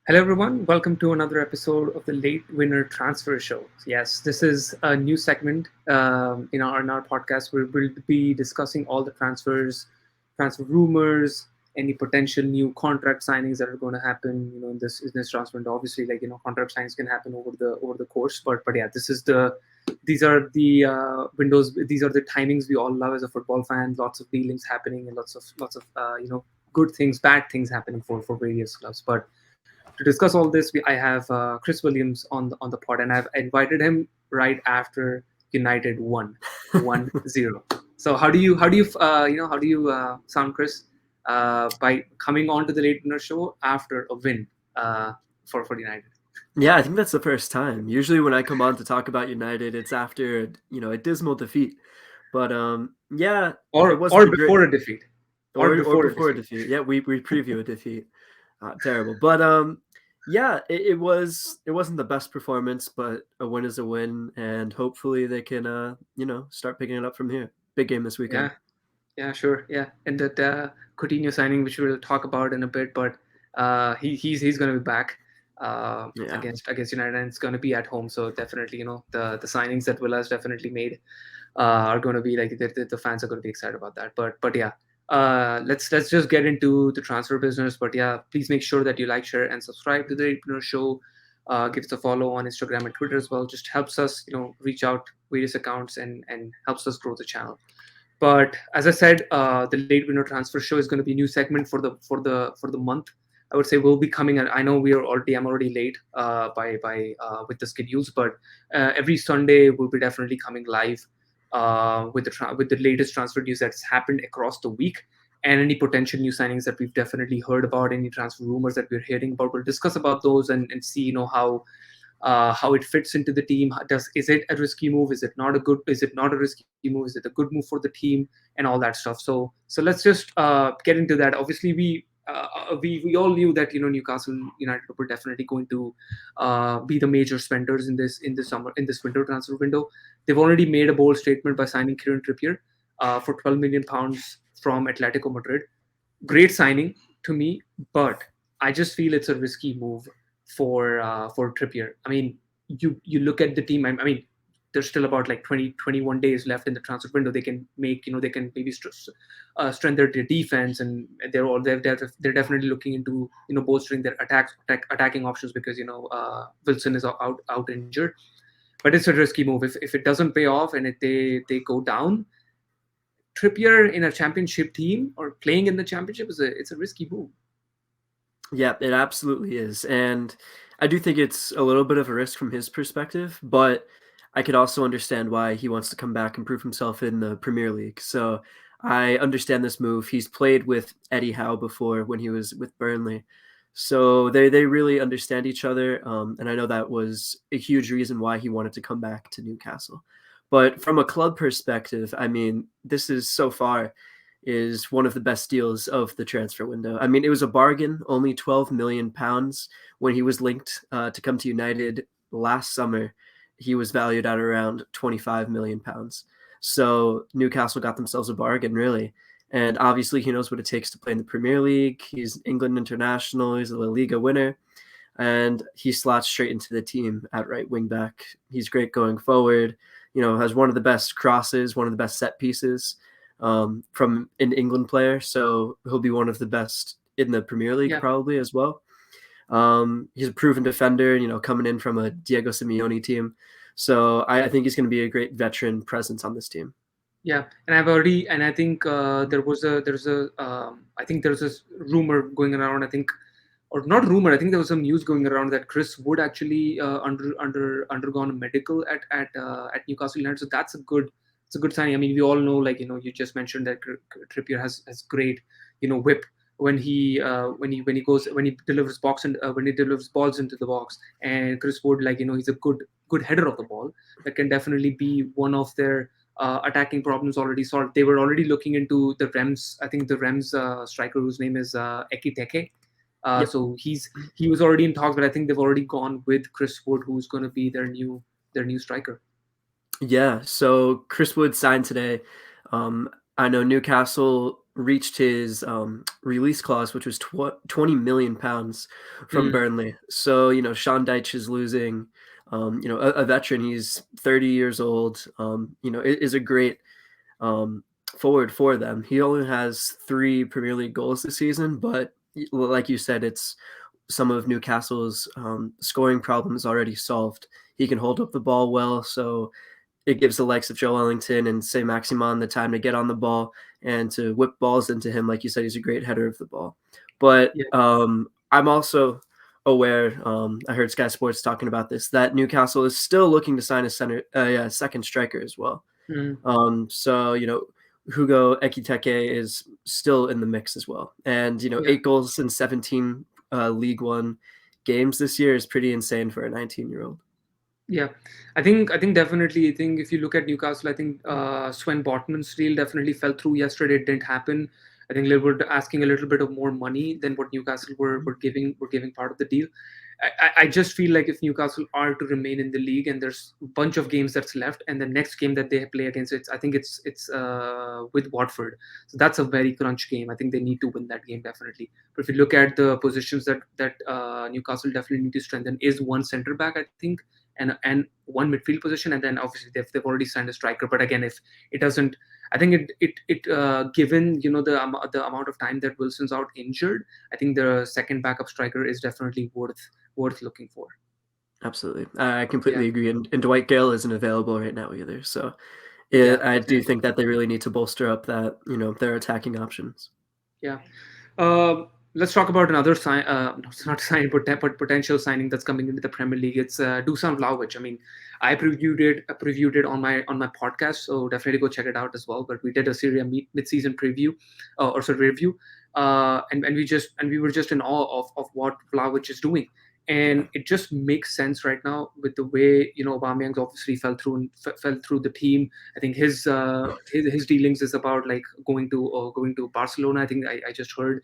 Hello, everyone. Welcome to another episode of the Late Winner Transfer Show. Yes, this is a new segment in our podcast where we'll be discussing all the transfers, transfer rumors, any potential new contract signings that are going to happen. In this transfer window. Obviously, contract signings can happen over the course. But yeah, these are the windows. These are the timings we all love as a football fan. Lots of dealings happening and lots of good things, bad things happening for various clubs. But to discuss all this, I have Chris Williams on the pod, and I've invited him right after United won 1-0. So how do you sound, Chris, by coming on to the Late Winner Show after a win for United? Yeah, I think that's the first time. Usually when I come on to talk about United, it's after, a dismal defeat. But yeah, it Or wasn't a great before a defeat, or or before a before a defeat. defeat. Yeah, we preview a defeat. Terrible. But yeah, it wasn't the best performance, but a win is a win, and hopefully they can start picking it up from here. Big game this weekend. Yeah, yeah, sure, yeah, and that Coutinho signing, which we'll talk about in a bit, but he's going to be back Yeah. against United, and it's going to be at home. So definitely, the signings that Villa's definitely made are going to be like the fans are going to be excited about that. But yeah, let's just get into the transfer business. But yeah, please make sure that you like, share, and subscribe to the Entrepreneur Show. Give us a follow on Instagram and Twitter as well. Just helps us, reach out various accounts and helps us grow the channel. But as I said, the late winter transfer show is going to be a new segment for the month. I would say we'll be coming. I know I'm already late by with the schedules, but every Sunday we'll be definitely coming live with the latest transfer news that's happened across the week and any potential new signings that we've definitely heard about, any transfer rumors that we're hearing about. We'll discuss about those and see how it fits into the team. Is it a risky move? Is it not a good? Is it not a risky move? Is it a good move for the team? And all that stuff. So let's just get into that. Obviously, we all knew that Newcastle United were definitely going to be the major spenders in this winter transfer window. They've already made a bold statement by signing Kieran Trippier for 12 million pounds from Atletico Madrid. Great signing to me, but I just feel it's a risky move for Trippier. I mean, you look at the team. I mean, there's still about like 20 21 days left in the transfer window. They can maybe strengthen their defense, and they're definitely looking into bolstering their attacking options because Wilson is out injured. But it's a risky move if it doesn't pay off and if they go down. Trippier in a championship team or playing in the championship it's a risky move. Yeah, it absolutely is. And I do think it's a little bit of a risk from his perspective, but I could also understand why he wants to come back and prove himself in the Premier League. So I understand this move. He's played with Eddie Howe before when he was with Burnley. So they really understand each other. And I know that was a huge reason why he wanted to come back to Newcastle. But from a club perspective, I mean, this is so far is one of the best deals of the transfer window. I mean, it was a bargain, only £12 million when he was linked to come to United last summer. He was valued at around £25 million. So Newcastle got themselves a bargain, really. And obviously, he knows what it takes to play in the Premier League. He's England international. He's a La Liga winner. And he slots straight into the team at right wing back. He's great going forward. Has one of the best crosses, one of the best set pieces from an England player. So he'll be one of the best in the Premier League Yeah. probably as well. He's a proven defender, coming in from a Diego Simeone team. So I think he's going to be a great veteran presence on this team. Yeah, and I think I think there's this rumor going around. I think, or not rumor. I think there was some news going around that Chris Wood actually undergone a medical at Newcastle United. So it's a good signing. I mean, we all know, like you just mentioned that Trippier has great whip when he delivers when he delivers balls into the box, and Chris Wood, he's a good header of the ball that can definitely be one of their attacking problems already solved. They were already looking into the Rems. I think the Rems striker whose name is Ekiteke. Yep. So he was already in talks, but I think they've already gone with Chris Wood, who's going to be their new striker. Yeah. So Chris Wood signed today. I know Newcastle reached his release clause, which was £20 million from Mm, Burnley. So, Sean Dyche is losing, a veteran. He's 30 years old, is a great um, forward for them. He only has 3 Premier League goals this season, but like you said, it's some of Newcastle's scoring problems already solved. He can hold up the ball well, so it gives the likes of Joe Ellington and say Maximan the time to get on the ball and to whip balls into him. Like you said, he's a great header of the ball. But yeah. I'm also aware. I heard Sky Sports talking about this, that Newcastle is still looking to sign a second striker as well. Mm, So Hugo Ekitike is still in the mix as well, and yeah. 8 goals in 17 League One games this year is pretty insane for a 19-year-old. Yeah, I think definitely. I think if you look at Newcastle, I think Sven Botman's deal definitely fell through yesterday. It didn't happen. I think they were asking a little bit of more money than what Newcastle were giving part of the deal. I just feel like if Newcastle are to remain in the league and there's a bunch of games that's left, and the next game that they play against, I think it's with Watford, so that's a very crunch game. I think they need to win that game definitely. But if you look at the positions that Newcastle definitely need to strengthen, is one centre back, I think, and one midfield position, and then obviously they've already signed a striker. But again, if it doesn't, I think it given the amount of time that Wilson's out injured, I think the second backup striker is definitely worth looking for. Absolutely. I Yeah, completely agree. And Dwight Gale isn't available right now either. So yeah, I do definitely. think that they really need to bolster up that, their attacking options. Yeah. Let's talk about another sign. Not sign, but potential signing that's coming into the Premier League. It's Dusan Vlahovic. I mean, I previewed it on my podcast, so definitely go check it out as well. But we did a Serie A mid-season preview, or sorry, review, and we were just in awe of what Vlahovic is doing, Yeah. and it just makes sense right now with the way Aubameyang obviously fell through the team. I think his dealings is about like going to Barcelona. I think I just heard,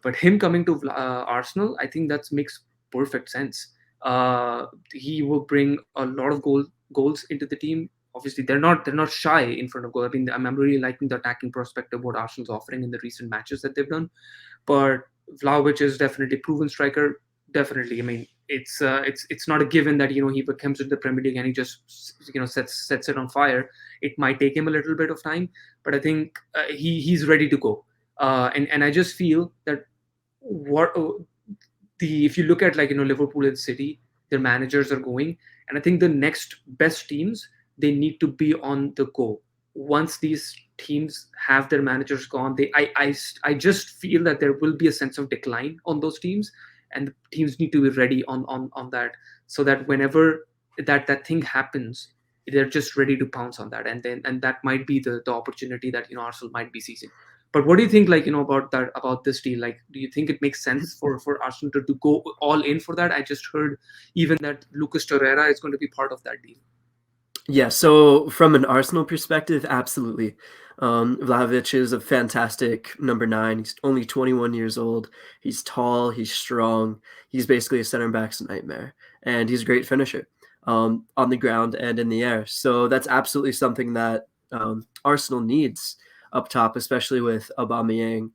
but him coming to Arsenal, I think that makes perfect sense. He will bring a lot of goals into the team. Obviously, they're not shy in front of goal. I mean, I'm really liking the attacking prospect of what Arsenal's offering in the recent matches that they've done. But Vlahovic is definitely a proven striker. Definitely, I mean, it's not a given that he comes into the Premier League and he just sets it on fire. It might take him a little bit of time, but I think he's ready to go. And I just feel that what the if you look at, like, Liverpool and City, their managers are going, and I think the next best teams, they need to be on the go. Once these teams have their managers gone, I just feel that there will be a sense of decline on those teams, and the teams need to be ready on that, so that whenever that thing happens, they're just ready to pounce on that, and that might be the opportunity that Arsenal might be seizing. But what do you think, like, about this deal? Like, do you think it makes sense for Arsenal to go all in for that? I just heard even that Lucas Torreira is going to be part of that deal. Yeah, so from an Arsenal perspective, absolutely. Vlahovic is a fantastic number 9. He's only 21 years old. He's tall, he's strong. He's basically a center back's nightmare, and he's a great finisher on the ground and in the air. So that's absolutely something that Arsenal needs up top, especially with Aubameyang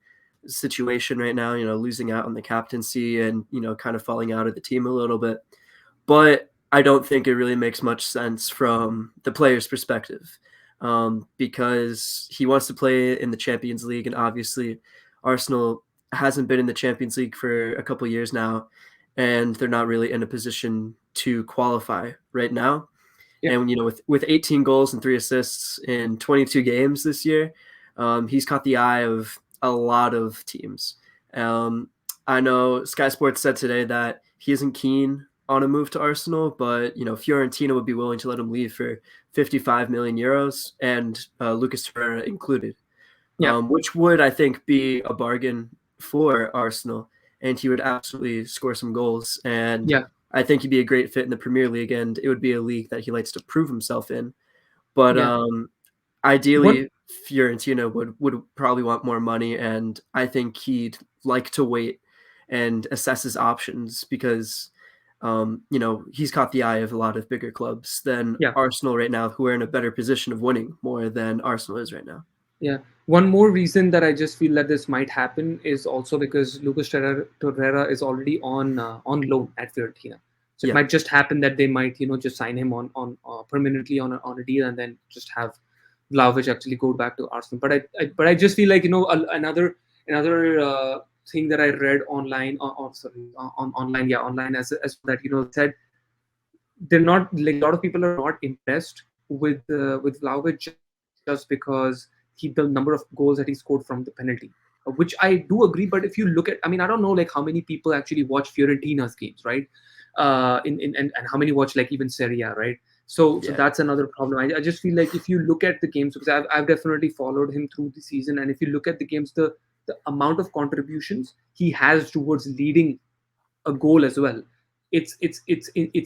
situation right now, losing out on the captaincy and, kind of falling out of the team a little bit. But I don't think it really makes much sense from the player's perspective, because he wants to play in the Champions League, and obviously Arsenal hasn't been in the Champions League for a couple years now, and they're not really in a position to qualify right now. Yeah, And with 18 goals and 3 assists in 22 games this year, he's caught the eye of a lot of teams. Um, I know Sky Sports said today that he isn't keen on a move to Arsenal, but Fiorentina would be willing to let him leave for 55 million euros, and Lucas Torreira included, yeah, which would, I think, be a bargain for Arsenal, and he would absolutely score some goals. And yeah, I think he'd be a great fit in the Premier League, and it would be a league that he likes to prove himself in. But yeah. What? ideally, Fiorentina would probably want more money, and I think he'd like to wait and assess his options because he's caught the eye of a lot of bigger clubs than Yeah. Arsenal right now, who are in a better position of winning more than Arsenal is right now. Yeah. One more reason that I just feel that this might happen is also because Torreira is already on loan at Fiorentina. So it Yeah, might just happen that they might just sign him on permanently on a deal and then just have Vlahovic actually go back to Arsenal. But I just feel like another thing that I read online sorry on online, yeah, online as well, that they said they're not, like, a lot of people are not impressed with Vlahovic just because the number of goals that he scored from the penalty, which I do agree. But if you look at, I mean, I don't know like how many people actually watch Fiorentina's games, right? And how many watch like even Serie A, right? So yeah, that's another problem. I just feel like if you look at the games, because I've definitely followed him through the season, and if you look at the games, the amount of contributions he has towards leading a goal as well, it's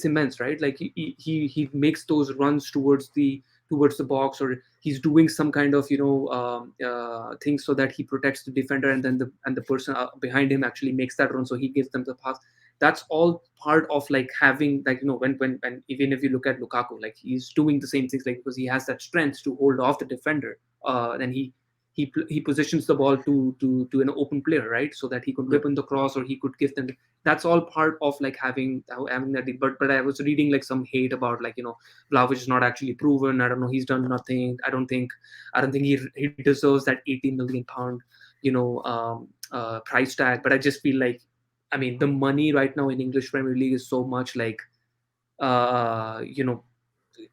immense, right? Like he makes those runs towards the box, or he's doing some kind of thing so that he protects the defender, and then the person behind him actually makes that run, so he gives them the pass. That's all part of like having, like, when even if you look at Lukaku, like he's doing the same things, like because he has that strength to hold off the defender, then he positions the ball to an open player, right, so that he could yeah, whip in the cross, or he could give them. That's all part of like having that. But I was reading like some hate about, like, Vlahovic is not actually proven. I don't know. He's done nothing. I don't think he deserves that 18 million pound, price tag. But I just feel like, I mean, the money right now in English Premier League is so much, like, uh, you know,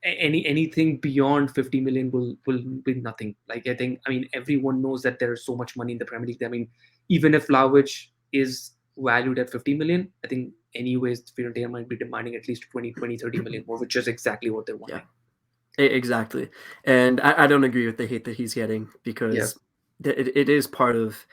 anything beyond 50 million will be nothing. Like, I mean, everyone knows that there's so much money in the Premier League. I mean, even if Vlahovic is valued at 50 million, I think anyways Fiorentina might be demanding at least 20, 30 million more, which is exactly what they're yeah. wanting. Exactly. And I don't agree with the hate that he's getting Yeah. because it is part of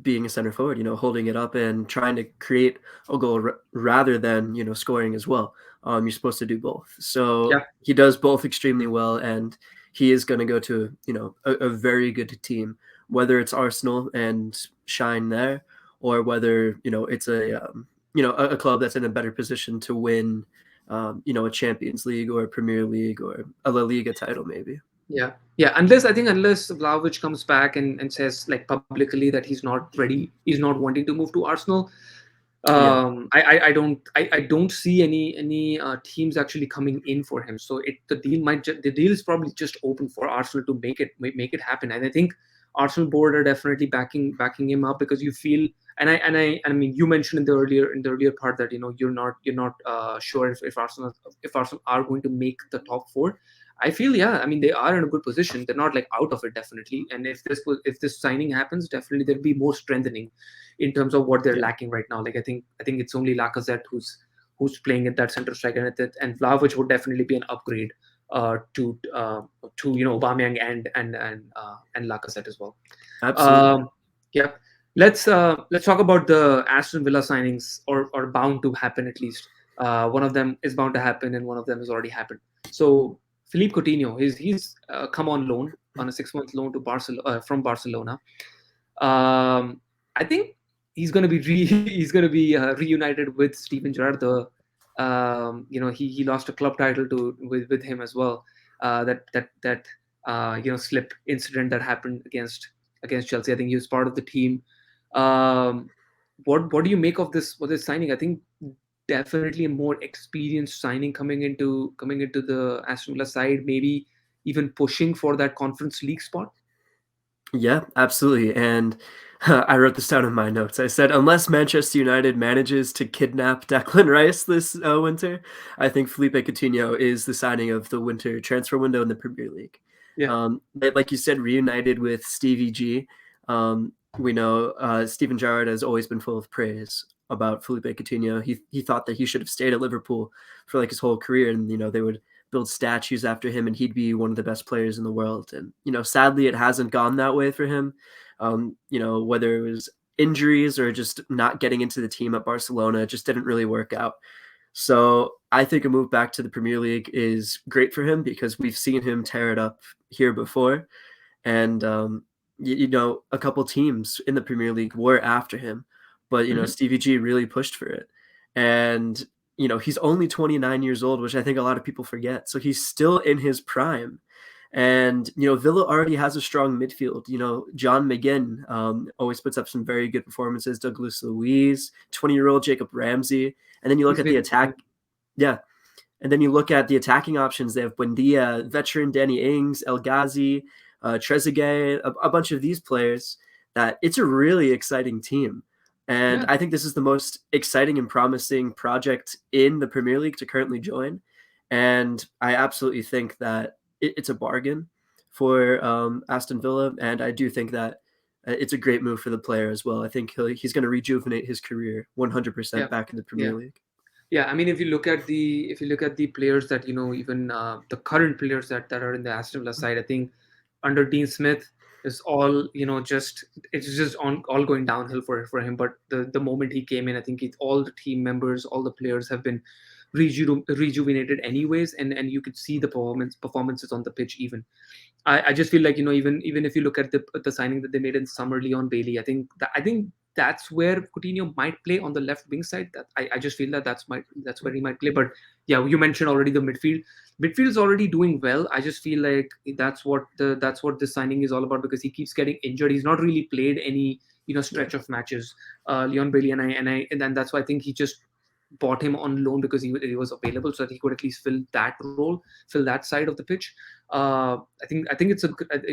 being a center forward, holding it up and trying to create a goal rather than, scoring as well. You're supposed to do both. So Yeah. he does both extremely well, and he is going to go to, a very good team, whether it's Arsenal and shine there, or whether, it's a club that's in a better position to win a Champions League or a Premier League or a La Liga title, maybe. Yeah, yeah. Unless Vlahovic comes back and says, like, publicly that he's not ready, he's not wanting to move to Arsenal. Yeah, I don't see any teams actually coming in for him. So the deal is probably just open for Arsenal to make it happen. And I think Arsenal board are definitely backing him up, because you feel, and I mean, you mentioned in the earlier part that you're not sure if Arsenal are going to make the top four. I feel, yeah. I mean, they are in a good position. They're not like out of it, definitely. And if this signing happens, definitely there'll be more strengthening in terms of what they're yeah, lacking right now. Like, I think it's only Lacazette who's playing at that center striker, and Vlahovic would definitely be an upgrade to Aubameyang and Lacazette as well. absolutely. Um, yeah, let's talk about the Aston Villa signings, or bound to happen at least. One of them is bound to happen, and one of them has already happened. So Philippe Coutinho, he's come on loan, on a 6 month loan to Barcelona, from Barcelona. I think he's going to be he's going to be reunited with Steven Gerrard. He lost a club title with him as well. That slip incident that happened against Chelsea. I think he was part of the team. Um, what do you make of this signing? I think definitely a more experienced signing coming into the Aston Villa side. Maybe even pushing for that Conference League spot. Yeah, absolutely. And I wrote this down in my notes. I said, unless Manchester United manages to kidnap Declan Rice this winter, I think Felipe Coutinho is the signing of the winter transfer window in the Premier League. Yeah. Like you said, reunited with Stevie G. We know Steven Gerrard has always been full of praise about Felipe Coutinho. He thought that he should have stayed at Liverpool for like his whole career, and they would build statues after him and he'd be one of the best players in the world. And, sadly it hasn't gone that way for him. Whether it was injuries or just not getting into the team at Barcelona, it just didn't really work out. So I think a move back to the Premier League is great for him because we've seen him tear it up here before. And, a couple teams in the Premier League were after him, but, Mhm. Stevie G really pushed for it. And, he's only 29 years old, which I think a lot of people forget. So he's still in his prime. And, Villa already has a strong midfield. John McGinn always puts up some very good performances. Douglas Luiz, 20-year-old Jacob Ramsey. And then you look He's at the been attack. Yeah. And then you look at the attacking options. They have Buendia, veteran Danny Ings, El Ghazi, Trezeguet, a bunch of these players. That it's a really exciting team. And yeah, I think this is the most exciting and promising project in the Premier League to currently join. And I absolutely think that it's a bargain for Aston Villa. And I do think that it's a great move for the player as well. I think he's going to rejuvenate his career 100% yeah, back in the yeah. Premier League. Yeah, I mean, if you look at the players that even the current players that are in the Aston Villa side, I think under Dean Smith is all just it's just on all going downhill for him. But the moment he came in, I think all the team members, all the players have been rejuvenated anyways, and you could see the performances on the pitch even. I just feel like even if you look at the signing that they made in summer, Leon Bailey, I think that's where Coutinho might play on the left wing side. That I just feel that that's where he might play. But yeah, you mentioned already the midfield. Midfield's already doing well. I just feel like that's what the signing is all about because he keeps getting injured. He's not really played any Yeah. stretch of matches. Leon Bailey and then that's why I think he just bought him on loan because he was available so that he could at least fill that side of the pitch. I think it's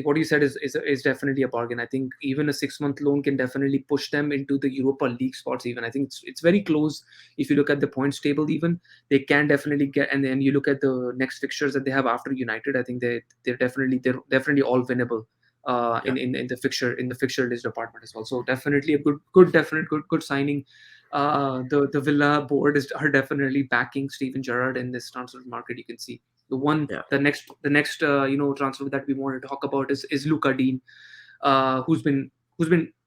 what you said is definitely a bargain. I think even a 6 month loan can definitely push them into the Europa League spots. Even I think it's very close. If you look at the points table, even they can definitely get. And then you look at the next fixtures that they have after United. I think they're definitely all winnable. Yeah. In the fixture list department as well. So definitely a good signing. The Villa board are definitely backing Steven Gerrard in this transfer market. You can see Yeah. the next transfer that we want to talk about is Luka Dean, who's been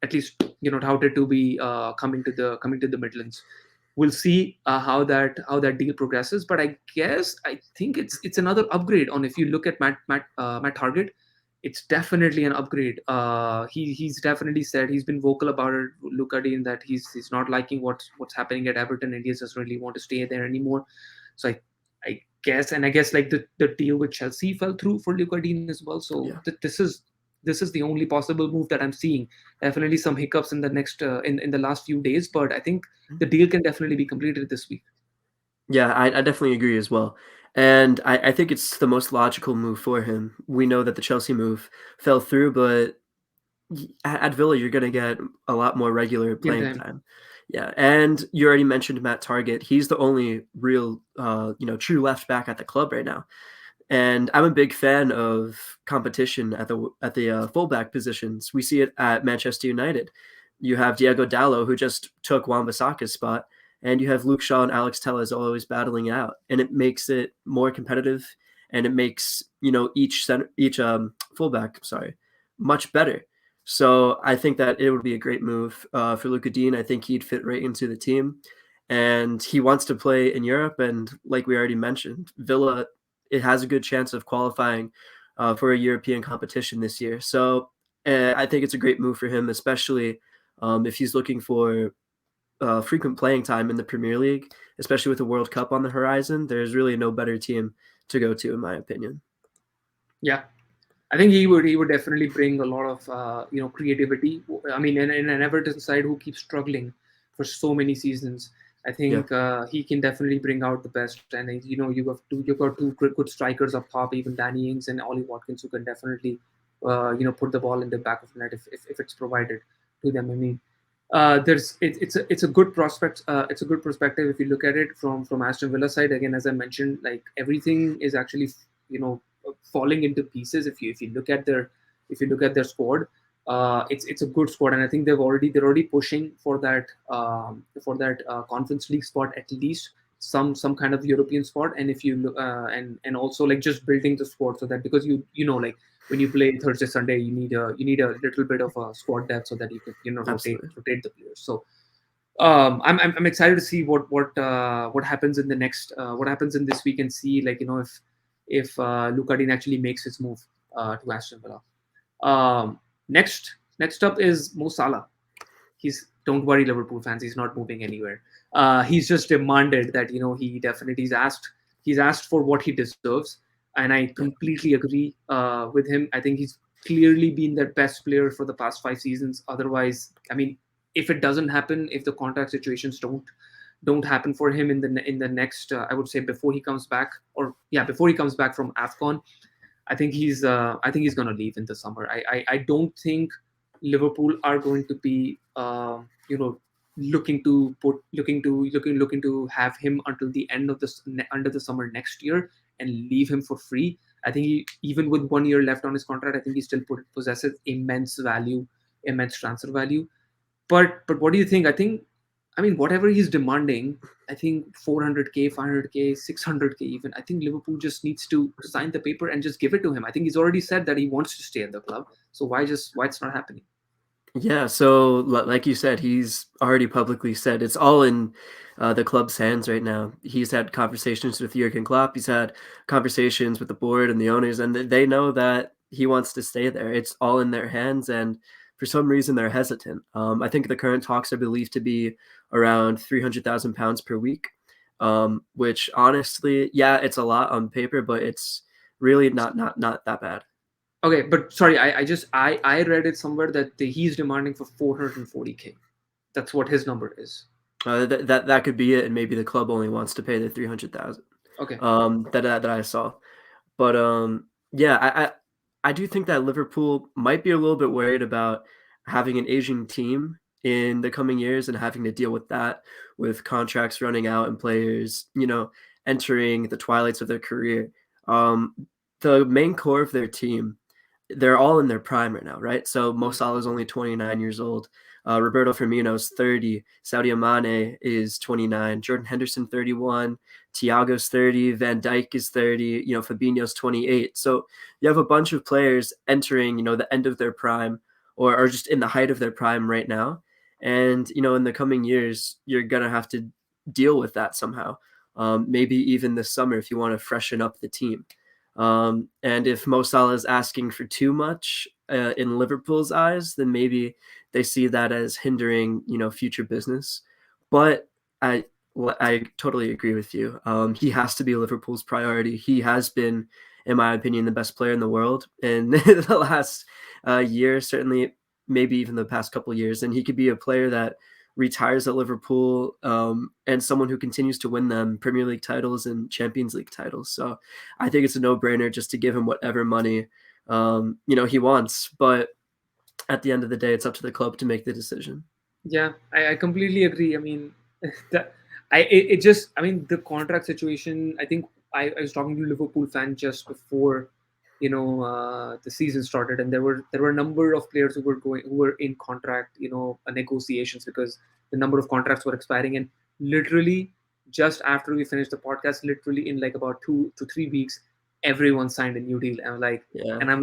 at least touted to be coming to the Midlands. We'll see how that deal progresses, but I think it's another upgrade on if you look at Matt Target. It's definitely an upgrade. He's definitely said he's been vocal about it, Luka Dean, that he's not liking what's happening at Everton, and he doesn't really want to stay there anymore. So I guess like the deal with Chelsea fell through for Luka Dean as well. So Yeah. this is the only possible move that I'm seeing. Definitely some hiccups in the next in the last few days, but I think the deal can definitely be completed this week. Yeah, I definitely agree as well. And I think it's the most logical move for him. We know that the Chelsea move fell through, but at Villa, you're going to get a lot more regular Game playing time. time. Yeah, and you already mentioned Matt Target. He's the only real, true left back at the club right now. And I'm a big fan of competition at the fullback positions. We see it at Manchester United. You have Diego Dallo, who just took Wan-Bissaka's spot, and you have Luke Shaw and Alex Telles always battling out, and it makes it more competitive, and it makes each fullback, sorry, much better. So I think that it would be a great move for Luka Dean. I think he'd fit right into the team, and he wants to play in Europe. And like we already mentioned, Villa, it has a good chance of qualifying for a European competition this year. So I think it's a great move for him, especially if he's looking for frequent playing time in the Premier League, especially with the World Cup on the horizon. There's really no better team to go to, in my opinion. Yeah, I think he would definitely bring a lot of creativity. I mean, in an Everton side who keeps struggling for so many seasons, I Yeah, think he can definitely bring out the best. And you've got two good strikers up top, even Danny Ings and Ollie Watkins, who can definitely put the ball in the back of the net if it's provided to them. I mean, it's a good prospect. It's a good perspective if you look at it from Aston Villa side. Again, as I mentioned, like everything is actually you know falling into pieces if you look at their squad. It's a good squad, and I think they're already pushing for that Conference League spot, at least some kind of European spot. And if you look and also like just building the squad so that, because like when you play Thursday Sunday, you need a little bit of a squad depth so that you can rotate absolutely. rotate the players. So I'm excited to see what happens in the next what happens in this week, and see like if Luka Dean actually makes his move to Aston Villa. Next up is Mo Salah. Don't worry, Liverpool fans, he's not moving anywhere. He's just demanded that he definitely he's asked for what he deserves. and I Yeah. completely agree with him. I think he's clearly been their best player for the past 5 seasons. Otherwise, I mean, if it doesn't happen, if the contract situations don't happen for him in the next, I would say before he comes back, or yeah, before he comes back from Afcon, I think he's going to leave in the summer. I don't think Liverpool are going to be looking to have him until the end of this under the summer next year and leave him for free. I think even with 1 year left on his contract, I think he still possesses immense value, immense transfer value. But what do you think? I mean, whatever he's demanding, I think 400k, 500k, 600k even. I think Liverpool just needs to sign the paper and just give it to him. I think he's already said that he wants to stay at the club. So why it's not happening? Yeah, so like you said, he's already publicly said it's all in the club's hands right now. He's had conversations with Jurgen Klopp. He's had conversations with the board and the owners, and they know that he wants to stay there. It's all in their hands, and for some reason they're hesitant. I think the current talks are believed to be around £300,000 per week, which honestly, yeah, it's a lot on paper, but it's really not that bad. Okay, but sorry, I read it somewhere that he's demanding for 440k. That's what his number is. That could be it, and maybe the club only wants to pay the 300,000. Okay. That I saw. But yeah, I do think that Liverpool might be a little bit worried about having an aging team in the coming years and having to deal with that, with contracts running out and players, entering the twilights of their career. Um, the main core of their team, they're all in their prime right now, right? So Mo Mm. Salah is only 29 years old. Roberto Firmino is 30. Sadio Mane is 29. Jordan Henderson 31. Thiago's 30. Van Dijk is 30. Fabinho's 28. So you have a bunch of players entering, the end of their prime, or just in the height of their prime right now. And in the coming years, you're gonna have to deal with that somehow. Maybe even this summer if you want to freshen up the team. And if Mo Salah is asking for too much in Liverpool's eyes, then maybe they see that as hindering, future business. But I totally agree with you. He has to be Liverpool's priority. He has been, in my opinion, the best player in the world in the last year, certainly, maybe even the past couple of years. And he could be a player that retires at Liverpool, and someone who continues to win them Premier League titles and Champions League titles. So I think it's a no-brainer just to give him whatever money he wants. But at the end of the day, it's up to the club to make the decision. Yeah, I completely agree. I mean, that it just, I mean, the contract situation. I think I was talking to a Liverpool fan just before, the season started, and there were a number of players who were in contract, negotiations, because the number of contracts were expiring, and literally just after we finished the podcast, literally in like about 2 to 3 weeks, everyone signed a new deal. And Yeah. and I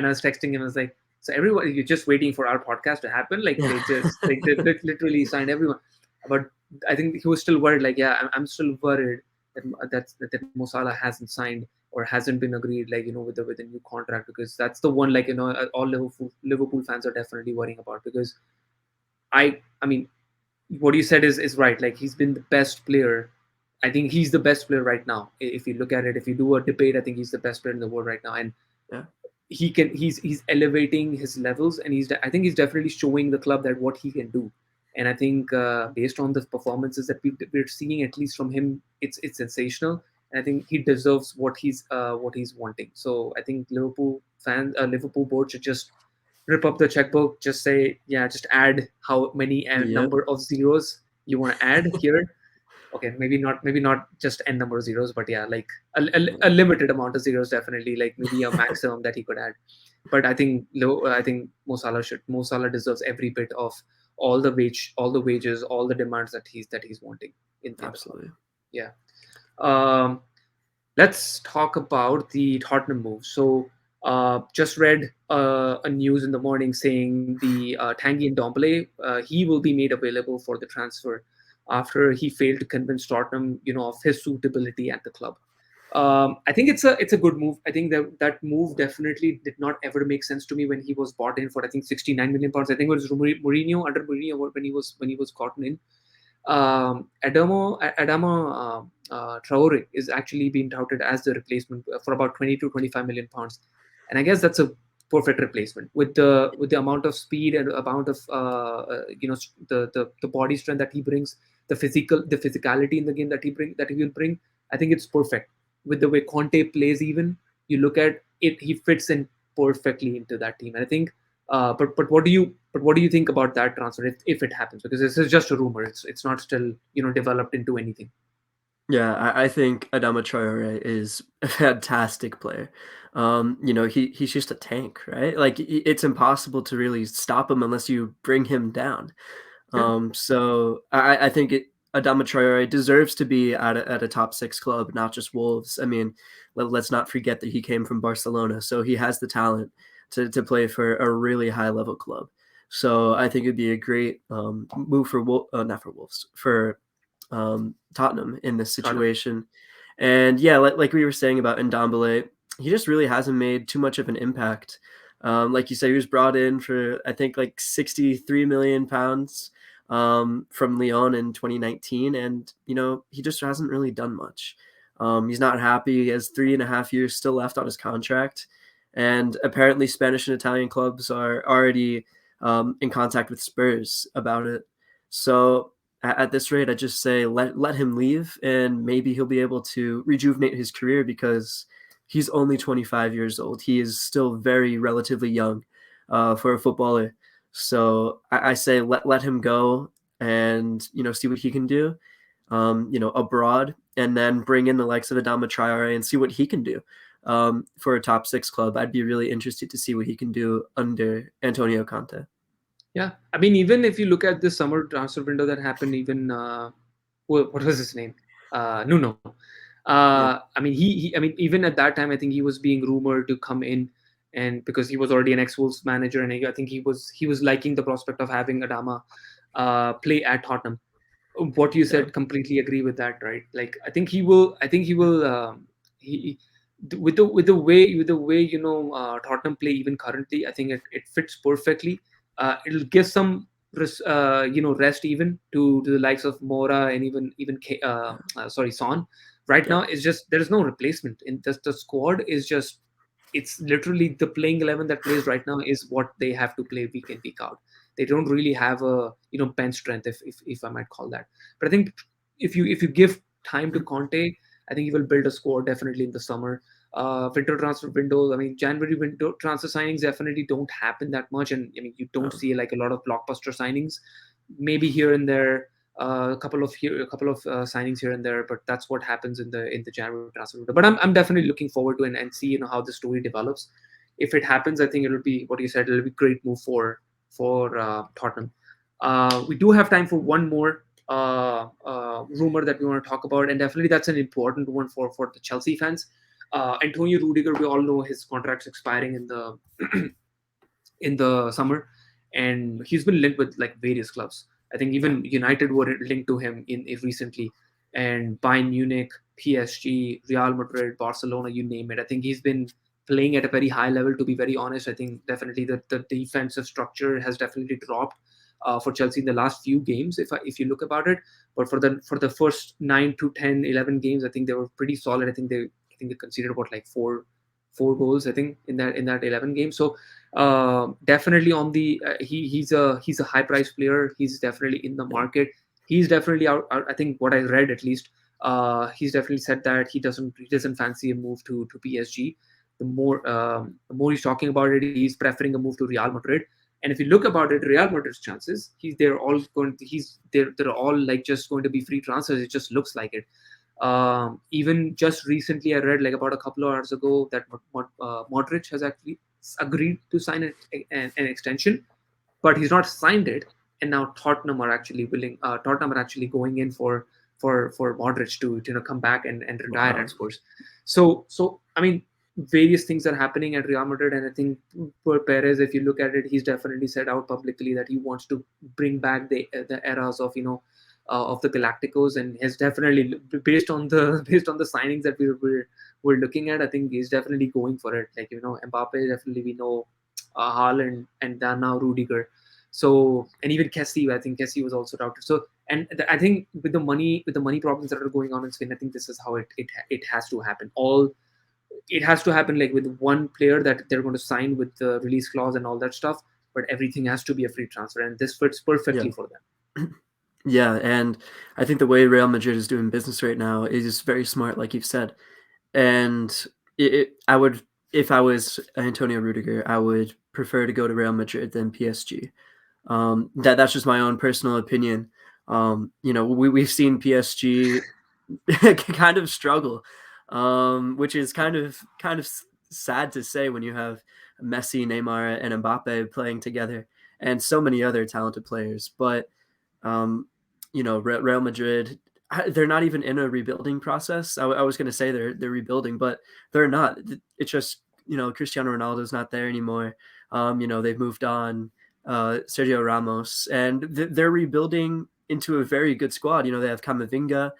was texting him. I was like, so everyone, you're just waiting for our podcast to happen. Like they literally signed everyone. But I think he was still worried. Like, yeah, I'm still worried that Mo Salah hasn't signed or hasn't been agreed. Like, with the new contract, because that's the one, like, all Liverpool fans are definitely worrying about, because I mean, what you said is right. Like, he's been the best player. I think he's the best player right now. If you look at it, if you do a debate, I think he's the best player in the world right now. And Yeah. he's elevating his levels, and I think he's definitely showing the club that what he can do. And I think based on the performances that we're seeing, at least from him, it's sensational. And I think he deserves what he's wanting. So I think Liverpool board should just rip up the checkbook, just say, yeah, just add how many Yep. number of zeros you want to add here. Okay, maybe not just n number of zeros, but yeah, like a limited amount of zeros, definitely, like maybe a maximum that he could add. But I think Mo Salah deserves every bit of all the wages, all the demands that he's wanting in the club. Absolutely. Yeah. um let's talk about the Tottenham move. So, just read a news in the morning saying the Tanguy Ndombele, he will be made available for the transfer after he failed to convince Tottenham, of his suitability at the club. I think it's a good move. I think that move definitely did not ever make sense to me when he was bought in for, I think, 69 million pounds. I think it was Mourinho, under Mourinho, when he was gotten in. Adama Traore is actually being touted as the replacement for about 20 to 25 million pounds, and I guess that's a perfect replacement with the amount of speed and amount of the body strength that he brings, the physicality in the game that he will bring. I think it's perfect with the way Conte plays. Even you look at it, he fits in perfectly into that team, and I think. But what do you think about that transfer if it happens? Because this is just a rumor. It's not still developed into anything. Yeah, I think Adama Traore is a fantastic player. He's just a tank, right? Like it's impossible to really stop him unless you bring him down. Yeah, So I think Adama Traore deserves to be at a top six club, not just Wolves. I mean, let's not forget that he came from Barcelona, so he has the talent to play for a really high level club. So I think it'd be a great move for not for Wolves, for Tottenham in this Tottenham. situation. And yeah, like we were saying about Ndombele, he just really hasn't made too much of an impact. Like you said, he was brought in for I think like 63 million pounds from Lyon in 2019, and he just hasn't really done much. He's not happy. He has 3.5 years still left on his contract, and apparently Spanish and Italian clubs are already in contact with Spurs about it. So at this rate, I just say let him leave, and maybe he'll be able to rejuvenate his career because he's only 25 years old. He is still very relatively young for a footballer. So I say let him go and see what he can do, abroad, and then bring in the likes of Adama Traore and see what he can do for a top six club. I'd be really interested to see what he can do under Antonio Conte. Yeah, I mean, even if you look at this summer transfer window that happened, even what was his name? Nuno. Yeah, I mean, I mean, even at that time, I think he was being rumored to come in, and because he was already an ex-Wolves manager, and I think he was liking the prospect of having Adama play at Tottenham. What you yeah, said, completely agree with that, right? Like I think he will he with the way Tottenham play even currently. I think it fits perfectly. It'll give some rest even to the likes of Mora and sorry, Son. Right yeah, now it's just there is no replacement in the squad is just it's literally the playing 11 that plays right now is what they have to play week in week out. They don't really have a bench strength, if I might call that. But I think if you give time to Conte, I think he will build a squad definitely in the summer. Winter transfer windows, I mean, January window transfer signings definitely don't happen that much, and I mean, you don't see like a lot of blockbuster signings. Maybe here and there, a couple of signings here and there, but that's what happens in the January transfer window. But I'm definitely looking forward to it and see how the story develops. If it happens, I think it'll be what you said. It'll be a great move for Tottenham. We do have time for one more rumor that we want to talk about, and definitely that's an important one for the Chelsea fans. Antonio Rudiger, we all know his contract's expiring in the in the summer, and he's been linked with like various clubs. I think yeah. even United were linked to him in recently, and Bayern Munich, PSG, Real Madrid, Barcelona, you name it. I think he's been playing at a very high level. To be very honest, I think definitely the defensive structure has definitely dropped for Chelsea in the last few games. If you look about it, but for the first 9 to 10, 11 games, I think they were pretty solid. I think they conceded about like four goals. I think in that 11 games. So definitely on the he's a high price player. He's definitely in the Yeah. market. He's definitely out. I think what I read at least, he's definitely said that he doesn't fancy a move to PSG. The more he's talking about it, he's preferring a move to Real Madrid. And if you look about it, Real Madrid's chances, they're all going. They're all like just going to be free transfers. It just looks like it. Even just recently, I read like about a couple of hours ago that Modric has actually agreed to sign an extension, but he's not signed it. And now Tottenham are actually willing. Tottenham are actually going in for Modric to come back and retire Wow. at Spurs. So I mean, various things are happening at Real Madrid, and I think for Perez, if you look at it, he's definitely said out publicly that he wants to bring back the eras of of the Galacticos, and has definitely based on the based on the signings that we're looking at, I think he's definitely going for it. Like Mbappe, definitely we know, Haaland, and then now Rudiger. So and even Kessie, I think Kessie was also doubted. So And I think with the money problems that are going on in Spain, I think this is how it has to happen. All it has to happen like with one player that they're going to sign with the release clause and all that stuff, but everything has to be a free transfer, and this fits Yeah. perfectly for them. Yeah, and I think the way Real Madrid is doing business right now is very smart, like you've said. And I would, if I was Antonio Rudiger, I would prefer to go to Real Madrid than PSG. That's just my own personal opinion. We've seen PSG kind of struggle, which is kind of sad to say when you have Messi, Neymar, and Mbappe playing together, and so many other talented players. But um, Real Madrid, they're not even in a rebuilding process. I was going to say they're rebuilding, but they're not. It's just Cristiano Ronaldo's not there anymore. They've moved on. Sergio Ramos, and they're rebuilding into a very good squad. They have Camavinga.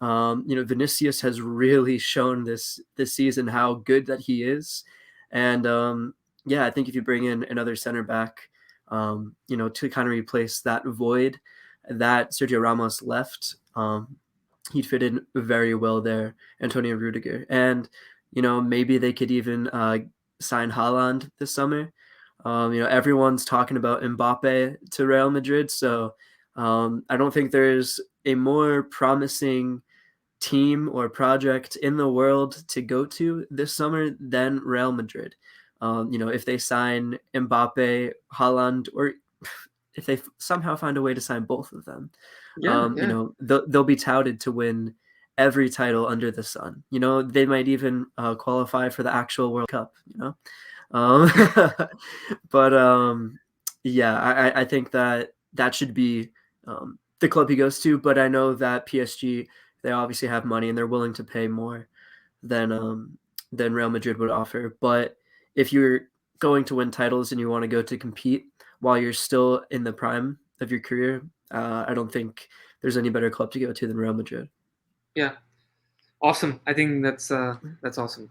Vinicius has really shown this season how good that he is, and yeah, I think if you bring in another center back, to kind of replace that void that Sergio Ramos left, he'd fit in very well there, Antonio Rudiger, and maybe they could even sign Haaland this summer. Everyone's talking about Mbappe to Real Madrid, so I don't think there's a more promising team or project in the world to go to this summer than Real Madrid. If they sign Mbappe, Haaland, or if they somehow find a way to sign both of them, Yeah, yeah, they'll be touted to win every title under the sun. They might even qualify for the actual World Cup. Um, but yeah, I think that should be the club he goes to. But I know that PSG, they obviously have money and they're willing to pay more than Real Madrid would offer. But if you're going to win titles and you want to go to compete while you're still in the prime of your career, I don't think there's any better club to go to than Real Madrid. yeah. Awesome. I think that's awesome.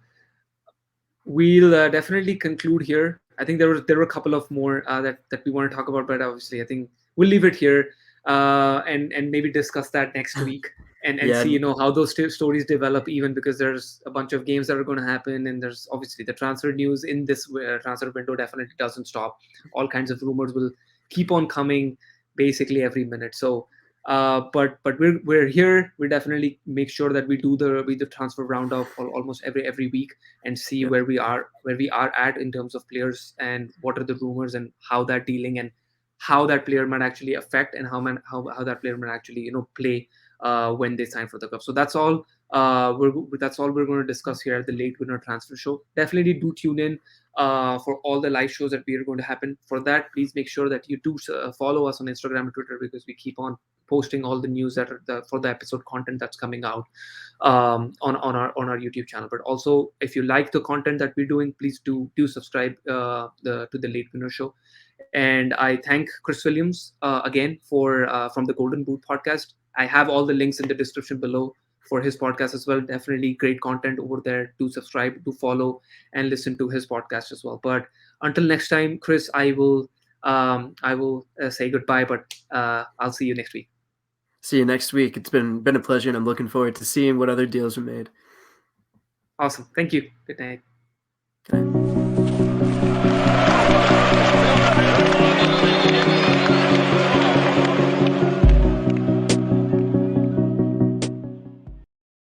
We'll definitely conclude here. I think there were a couple of more that we want to talk about, but obviously I think we'll leave it here, and maybe discuss that next week, and Yeah, see how those stories develop. Even because there's a bunch of games that are going to happen, and there's obviously the transfer news in this transfer window definitely doesn't stop. All kinds of rumors will keep on coming basically every minute. So but we're here. We definitely make sure that we do the transfer roundup almost every week, and see yeah, where we are at in terms of players, and what are the rumors, and how that dealing, and how that player might actually affect, and how that player might actually play when they sign for the club. So that's all we're going to discuss here at the Late Winner Transfer Show. Definitely do tune in for all the live shows that we are going to happen. For that, please make sure that you do follow us on Instagram and Twitter, because we keep on posting all the news that are for the episode content that's coming out on our YouTube channel. But also, if you like the content that we're doing, please do subscribe to the Late Winner Show. And I thank Chris Williams again for from the Golden Boot podcast. I have all the links in the description below for his podcast as well. Definitely great content over there. Do subscribe, do follow, and listen to his podcast as well. But until next time, Chris, I will say goodbye, but I'll see you next week. see you next week. It's been a pleasure, and I'm looking forward to seeing what other deals are made. Awesome. Thank you. Good night. Okay.